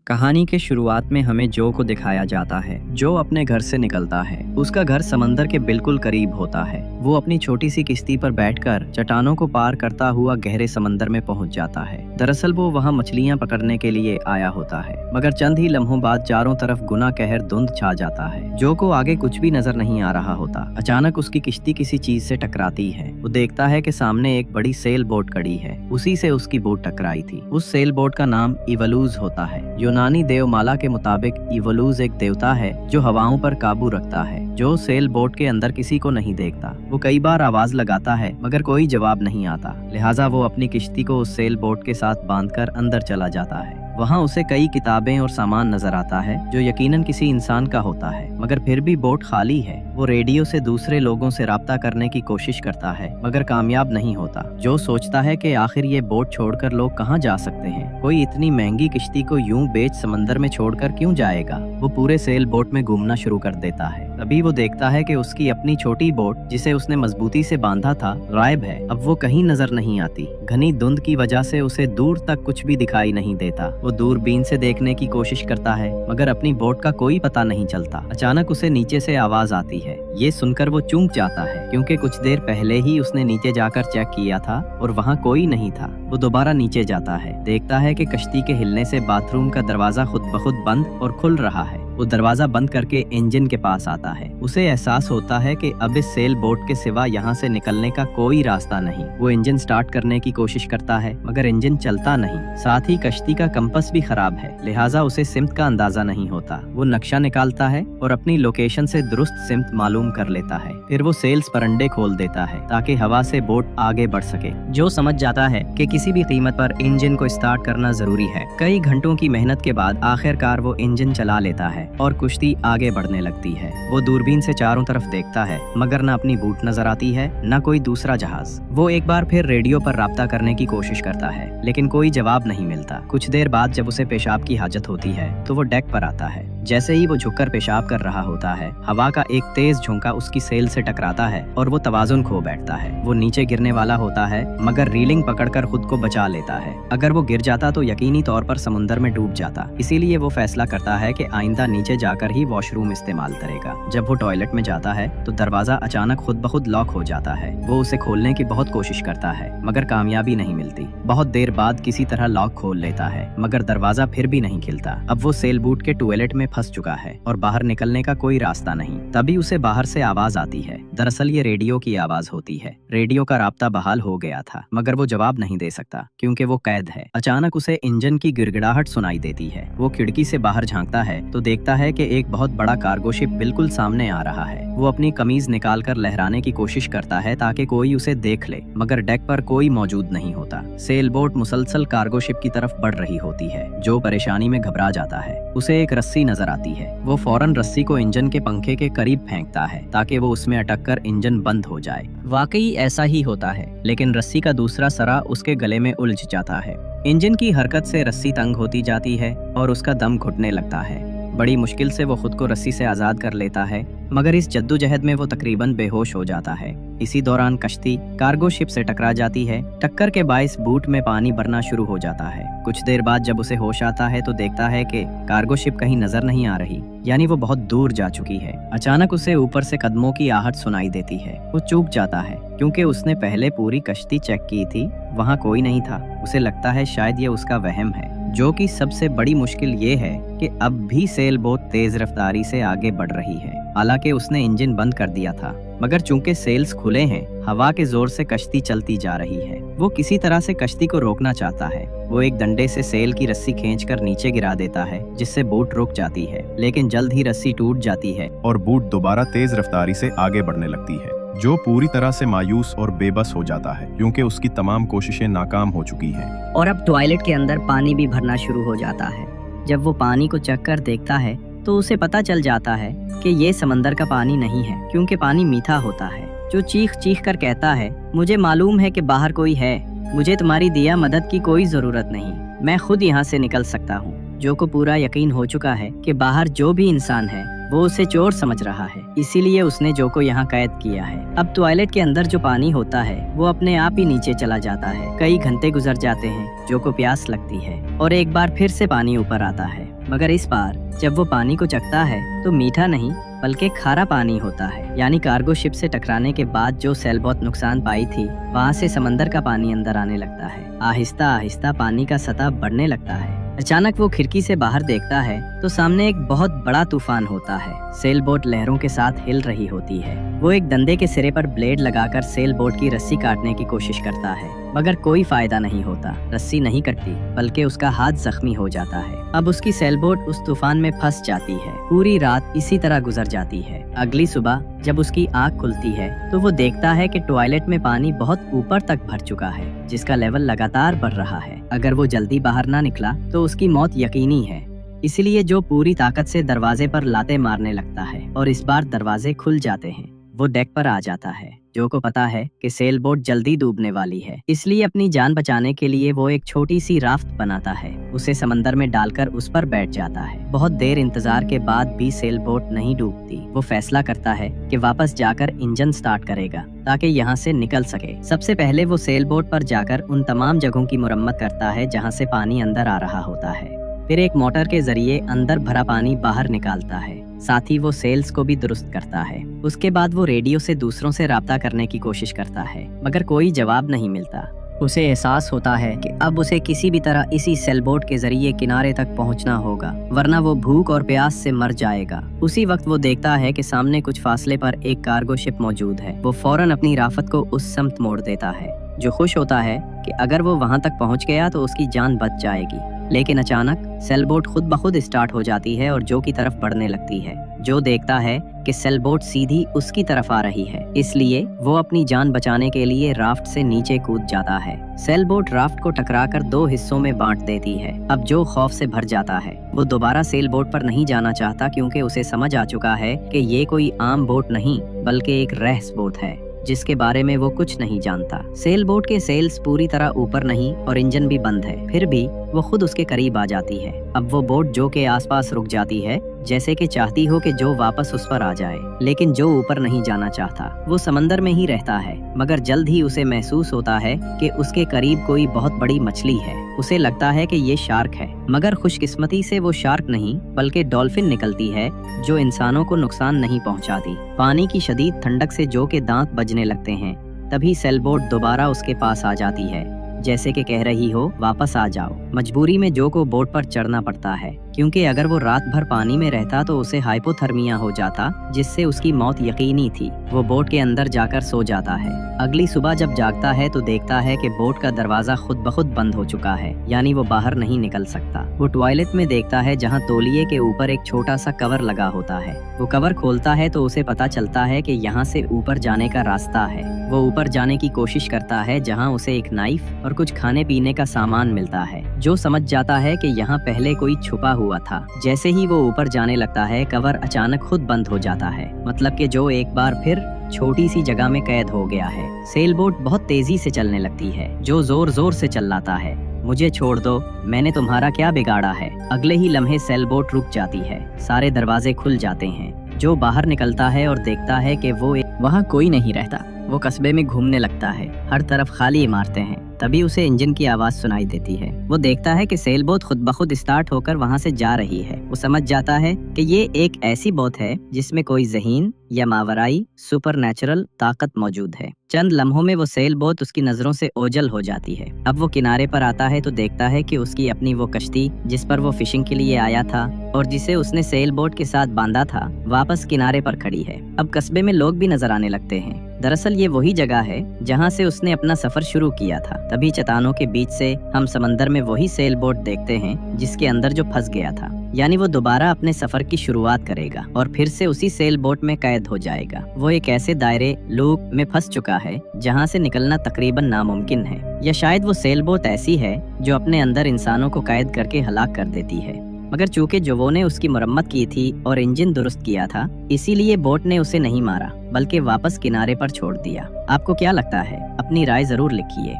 कहानी के शुरुआत में हमें जो को दिखाया जाता है जो अपने घर से निकलता है। उसका घर समंदर के बिल्कुल करीब होता है। वो अपनी छोटी सी किश्ती पर बैठकर चट्टानों को पार करता हुआ गहरे समंदर में पहुंच जाता है। दरअसल वो वहां मछलियां पकड़ने के लिए आया होता है, मगर चंद ही लम्हों बाद चारों तरफ गुना कहर धुंध छा जाता है। जो को आगे कुछ भी नजर नहीं आ रहा होता। अचानक उसकी किश्ती किसी चीज से टकराती है। वो देखता है कि सामने एक बड़ी सेल बोट खड़ी है। उसी से उसकी बोट टकराई थी। उस सेल बोट का नाम इवलूज होता है। यूनानी देवमाला के मुताबिक इवलूज एक देवता है जो हवाओं पर काबू रखता है, जो सेल बोट के अंदर किसी को नहीं देखता। वो कई बार आवाज लगाता है मगर कोई जवाब नहीं आता। लिहाजा वो अपनी किश्ती को उस सेल बोट के साथ बांधकर अंदर चला जाता है। वहाँ उसे कई किताबें और सामान नजर आता है जो यकीनन किसी इंसान का होता है, मगर फिर भी बोट खाली है। वो रेडियो से दूसरे लोगों से राब्ता करने की कोशिश करता है मगर कामयाब नहीं होता। जो सोचता है कि आखिर ये बोट छोड़कर लोग कहाँ जा सकते हैं। कोई इतनी महंगी किश्ती को यूं बेच समंदर में छोड़कर क्यों जाएगा। वो पूरे सेल बोट में घूमना शुरू कर देता है। तभी वो देखता है कि उसकी अपनी छोटी बोट जिसे उसने मजबूती से बांधा था गायब है। अब वो कहीं नजर नहीं आती। घनी धुंध की वजह से उसे दूर तक कुछ भी दिखाई नहीं देता। वो दूरबीन से देखने की कोशिश करता है मगर अपनी बोट का कोई पता नहीं चलता। अचानक उसे नीचे से आवाज आती है। ये सुनकर वो चौंक जाता है क्योंकि कुछ देर पहले ही उसने नीचे जाकर चेक किया था और वहाँ कोई नहीं था। वो दोबारा नीचे जाता है, देखता है कि कश्ती के हिलने से बाथरूम का दरवाजा खुद ब खुद बंद और खुल रहा है। वो दरवाजा बंद करके इंजन के पास आता है। उसे एहसास होता है कि अब इस सेल बोट के सिवा यहाँ से निकलने का कोई रास्ता नहीं। वो इंजन स्टार्ट करने की कोशिश करता है मगर इंजन चलता नहीं। साथ ही कश्ती का कंपास भी खराब है, लिहाजा उसे सिमत का अंदाजा नहीं होता। वो नक्शा निकालता है और अपनी लोकेशन से दुरुस्त सिमत मालूम कर लेता है। फिर वो सेल्स परंडे खोल देता है ताकि हवा से बोट आगे बढ़ सके। जो समझ जाता है कि किसी भी कीमत पर इंजन को स्टार्ट करना जरूरी है। कई घंटों की मेहनत के बाद आखिरकार वो इंजन चला लेता है और कुश्ती आगे बढ़ने लगती है। वो दूरबीन से चारों तरफ देखता है मगर न अपनी बोट नजर आती है न कोई दूसरा जहाज। वो एक बार फिर रेडियो पर राब्ता करने की कोशिश करता है लेकिन कोई जवाब नहीं मिलता। कुछ देर बाद जब उसे पेशाब की हाजत होती है तो वो डेक पर आता है। जैसे ही वो झुककर पेशाब कर रहा होता है, हवा का एक तेज झोंका उसकी सेल से टकराता है और वो तवाजुन खो बैठता है। वो नीचे गिरने वाला होता है मगर रीलिंग पकड़कर खुद को बचा लेता है। अगर वो गिर जाता तो यकीनी तौर पर समुंदर में डूब जाता। इसीलिए वो फैसला करता है कि आइंदा नीचे जाकर ही वॉशरूम इस्तेमाल करेगा। जब वो टॉयलेट में जाता है तो दरवाजा अचानक खुद ब खुद लॉक हो जाता है। वो उसे खोलने की बहुत कोशिश करता है मगर कामयाबी नहीं मिलती। बहुत देर बाद किसी तरह लॉक खोल लेता है मगर दरवाजा फिर भी नहीं खुलता। अब वो सेल बोट के टॉयलेट में फंस चुका है और बाहर निकलने का कोई रास्ता नहीं। तभी उसे बाहर से आवाज आती है। दरअसल ये रेडियो की आवाज होती है। रेडियो का राब्ता बहाल हो गया था मगर वो जवाब नहीं दे सकता क्योंकि वो कैद है। अचानक उसे इंजन की गिड़गिड़ाहट सुनाई देती है। वो खिड़की से बाहर झांकता है तो देखता है कि एक बहुत बड़ा कार्गो शिप बिल्कुल सामने आ रहा है। वो अपनी कमीज निकालकर लहराने की कोशिश करता है ताकि कोई उसे देख ले मगर डेक पर कोई मौजूद नहीं होता। सेल बोट मुसलसल कार्गो शिप की तरफ बढ़ रही होती है। जो परेशानी में घबरा जाता है। उसे एक रस्सी नजर आती है। वो फौरन रस्सी को इंजन के पंखे के करीब फेंकता है ताकि वो उसमें अटक कर इंजन बंद हो जाए। वाकई ऐसा ही होता है लेकिन रस्सी का दूसरा सरा उसके गले में उलझ जाता है। इंजन की हरकत से रस्सी तंग होती जाती है और उसका दम घुटने लगता है। बड़ी मुश्किल से वो खुद को रस्सी से आजाद कर लेता है मगर इस जद्दोजहद में वो तकरीबन बेहोश हो जाता है। इसी दौरान कश्ती कार्गो शिप से टकरा जाती है। टक्कर के बाइस बूट में पानी भरना शुरू हो जाता है। कुछ देर बाद जब उसे होश आता है तो देखता है कि कार्गो शिप कहीं नजर नहीं आ रही, यानी वो बहुत दूर जा चुकी है। अचानक उसे ऊपर से कदमों की आहट सुनाई देती है। वो चूक जाता है क्योंकि उसने पहले पूरी कश्ती चेक की थी, वहाँ कोई नहीं था। उसे लगता है शायद ये उसका वहम है। जो कि सबसे बड़ी मुश्किल ये है कि अब भी सेल बोट तेज रफ्तारी से आगे बढ़ रही है। हालांकि उसने इंजन बंद कर दिया था मगर चूंकि सेल्स खुले हैं, हवा के जोर से कश्ती चलती जा रही है। वो किसी तरह से कश्ती को रोकना चाहता है। वो एक डंडे से सेल की रस्सी खींचकर नीचे गिरा देता है जिससे बोट रुक जाती है, लेकिन जल्द ही रस्सी टूट जाती है और बोट दोबारा तेज रफ्तारी से आगे बढ़ने लगती है। जो पूरी तरह से मायूस और बेबस हो जाता है क्योंकि उसकी तमाम कोशिशें नाकाम हो चुकी हैं। और अब टॉयलेट के अंदर पानी भी भरना शुरू हो जाता है। जब वो पानी को चख कर देखता है तो उसे पता चल जाता है कि ये समंदर का पानी नहीं है क्योंकि पानी मीठा होता है। जो चीख चीख कर कहता है, मुझे मालूम है कि बाहर कोई है, मुझे तुम्हारी दिया मदद की कोई जरूरत नहीं, मैं खुद यहाँ से निकल सकता हूँ। जो को पूरा यकीन हो चुका है कि बाहर जो भी इंसान है वो उसे चोर समझ रहा है, इसीलिए उसने जो को यहाँ कैद किया है। अब टॉयलेट के अंदर जो पानी होता है वो अपने आप ही नीचे चला जाता है। कई घंटे गुजर जाते हैं, जो को प्यास लगती है और एक बार फिर से पानी ऊपर आता है, मगर इस बार जब वो पानी को चखता है तो मीठा नहीं बल्कि खारा पानी होता है। यानी कार्गो शिप से टकराने के बाद जो सेल बहुत नुकसान पाई थी, वहाँ से समंदर का पानी अंदर आने लगता है। आहिस्ता आहिस्ता पानी का सतह बढ़ने लगता है। अचानक वो खिड़की से बाहर देखता है तो सामने एक बहुत बड़ा तूफान होता है। सेल बोट लहरों के साथ हिल रही होती है। वो एक डंडे के सिरे पर ब्लेड लगाकर सेल बोट की रस्सी काटने की कोशिश करता है, मगर कोई फायदा नहीं होता। रस्सी नहीं कटती बल्कि उसका हाथ जख्मी हो जाता है। अब उसकी सेल बोट उस तूफान में फंस जाती है। पूरी रात इसी तरह गुजर जाती है। अगली सुबह जब उसकी आँख खुलती है तो वो देखता है कि टॉयलेट में पानी बहुत ऊपर तक भर चुका है, जिसका लेवल लगातार बढ़ रहा है। अगर वो जल्दी बाहर ना निकला तो उसकी मौत यकीनी है। इसलिए जो पूरी ताकत से दरवाजे पर लाते मारने लगता है और इस बार दरवाजे खुल जाते हैं। वो डेक पर आ जाता है। जो को पता है कि सेल बोट जल्दी डूबने वाली है, इसलिए अपनी जान बचाने के लिए वो एक छोटी सी राफ्ट बनाता है। उसे समंदर में डालकर उस पर बैठ जाता है। बहुत देर इंतजार के बाद भी सेल बोट नहीं डूबती। वो फैसला करता है कि वापस जाकर इंजन स्टार्ट करेगा ताकि यहाँ से निकल सके। सबसे पहले वो सेल बोट पर जाकर उन तमाम जगहों की मुरम्मत करता है जहाँ से पानी अंदर आ रहा होता है। फिर एक मोटर के जरिए अंदर भरा पानी बाहर निकालता है। साथ ही वो सेल्स को भी दुरुस्त करता है। उसके बाद वो रेडियो से दूसरों से राब्ता करने की कोशिश करता है, मगर कोई जवाब नहीं मिलता। उसे एहसास होता है कि अब उसे किसी भी तरह इसी सेल बोट के जरिए किनारे तक पहुंचना होगा, वरना वो भूख और प्यास से मर जाएगा। उसी वक्त वो देखता है कि सामने कुछ फासले पर एक कार्गो शिप मौजूद है। वो फौरन अपनी राफत को उस समत मोड़ देता है। जो खुश होता है कि अगर वो वहां तक पहुंच गया तो उसकी जान बच जाएगी। लेकिन अचानक सेल बोट खुद ब खुद स्टार्ट हो जाती है और जो की तरफ बढ़ने लगती है। जो देखता है कि सेल बोट सीधी उसकी तरफ आ रही है, इसलिए वो अपनी जान बचाने के लिए राफ्ट से नीचे कूद जाता है। सेल बोट राफ्ट को टकराकर 2 हिस्सों में बांट देती है। अब जो खौफ से भर जाता है, वो दोबारा सेल बोट पर नहीं जाना चाहता क्योंकि उसे समझ आ चुका है कि ये कोई आम बोट नहीं बल्कि एक रहस्य बोट है जिसके बारे में वो कुछ नहीं जानता। सेल बोट के सेल्स पूरी तरह ऊपर नहीं और इंजन भी बंद है, फिर भी वो खुद उसके करीब आ जाती है। अब वो बोट जो के आसपास रुक जाती है, जैसे कि चाहती हो कि जो वापस उस पर आ जाए, लेकिन जो ऊपर नहीं जाना चाहता। वो समंदर में ही रहता है, मगर जल्द ही उसे महसूस होता है कि उसके करीब कोई बहुत बड़ी मछली है। उसे लगता है कि ये शार्क है, मगर खुशकिस्मती से वो शार्क नहीं बल्कि डॉल्फिन निकलती है जो इंसानों को नुकसान नहीं पहुंचाती। पानी की शदीद ठंडक से जो के दांत बजने लगते हैं। तभी सेल बोट दोबारा उसके पास आ जाती है, जैसे कि कह रही हो वापस आ जाओ। मजबूरी में जो को बोट पर चढ़ना पड़ता है, क्योंकि अगर वो रात भर पानी में रहता तो उसे हाइपोथर्मिया हो जाता, जिससे उसकी मौत यकीनी थी। वो बोट के अंदर जाकर सो जाता है। अगली सुबह जब जागता है तो देखता है कि बोट का दरवाजा खुद ब खुद बंद हो चुका है, यानी वो बाहर नहीं निकल सकता। वो टॉयलेट में देखता है जहाँ तौलिए के ऊपर एक छोटा सा कवर लगा होता है। वो कवर खोलता है तो उसे पता चलता है कि यहाँ से ऊपर जाने का रास्ता है। वो ऊपर जाने की कोशिश करता है जहाँ उसे एक नाइफ और कुछ खाने पीने का सामान मिलता है। जो समझ जाता है कि यहाँ पहले कोई छुपा हुआ था। जैसे ही वो ऊपर जाने लगता है, कवर अचानक खुद बंद हो जाता है, मतलब कि जो एक बार फिर छोटी सी जगह में कैद हो गया है। सेल बोट बहुत तेजी से चलने लगती है। जो जोर जोर से चिल्लाता है, मुझे छोड़ दो, मैंने तुम्हारा क्या बिगाड़ा है। अगले ही लम्हे सेल बोट रुक जाती है। सारे दरवाजे खुल जाते हैं। जो बाहर निकलता है और देखता है कि वहाँ कोई नहीं रहता। वो कस्बे में घूमने लगता है। हर तरफ खाली इमारतें हैं। तभी उसे इंजन की आवाज सुनाई देती है। वो देखता है कि सेल बोट खुद ब खुद स्टार्ट होकर वहाँ से जा रही है। वो समझ जाता है कि ये एक ऐसी बोट है जिसमें कोई ज़हीन या मावराई सुपरनैचुरल ताकत मौजूद है। चंद लम्हों में वो सेल बोट उसकी नजरों से ओझल हो जाती है। अब वो किनारे पर आता है तो देखता है कि उसकी अपनी वो कश्ती जिस पर वो फिशिंग के लिए आया था और जिसे उसने सेल बोट के साथ बांधा था, वापस किनारे पर खड़ी है। अब कस्बे में लोग भी नजर आने लगते हैं। दरअसल ये वही जगह है जहाँ से उसने अपना सफर शुरू किया था। तभी चट्टानों के बीच से हम समंदर में वही सेल बोट देखते हैं जिसके अंदर जो फंस गया था। यानी वो दोबारा अपने सफर की शुरुआत करेगा और फिर से उसी सेल बोट में कैद हो जाएगा। वो एक ऐसे दायरे लूप में फंस चुका है जहाँ से निकलना तकरीबन नामुमकिन है, या शायद वो सेल बोट ऐसी है जो अपने अंदर इंसानों को कैद करके हलाक कर देती है। मगर चूंकि जोवो ने उसकी मरम्मत की थी और इंजन दुरुस्त किया था, इसीलिए बोट ने उसे नहीं मारा बल्कि वापस किनारे पर छोड़ दिया। आपको क्या लगता है? अपनी राय जरूर लिखिए।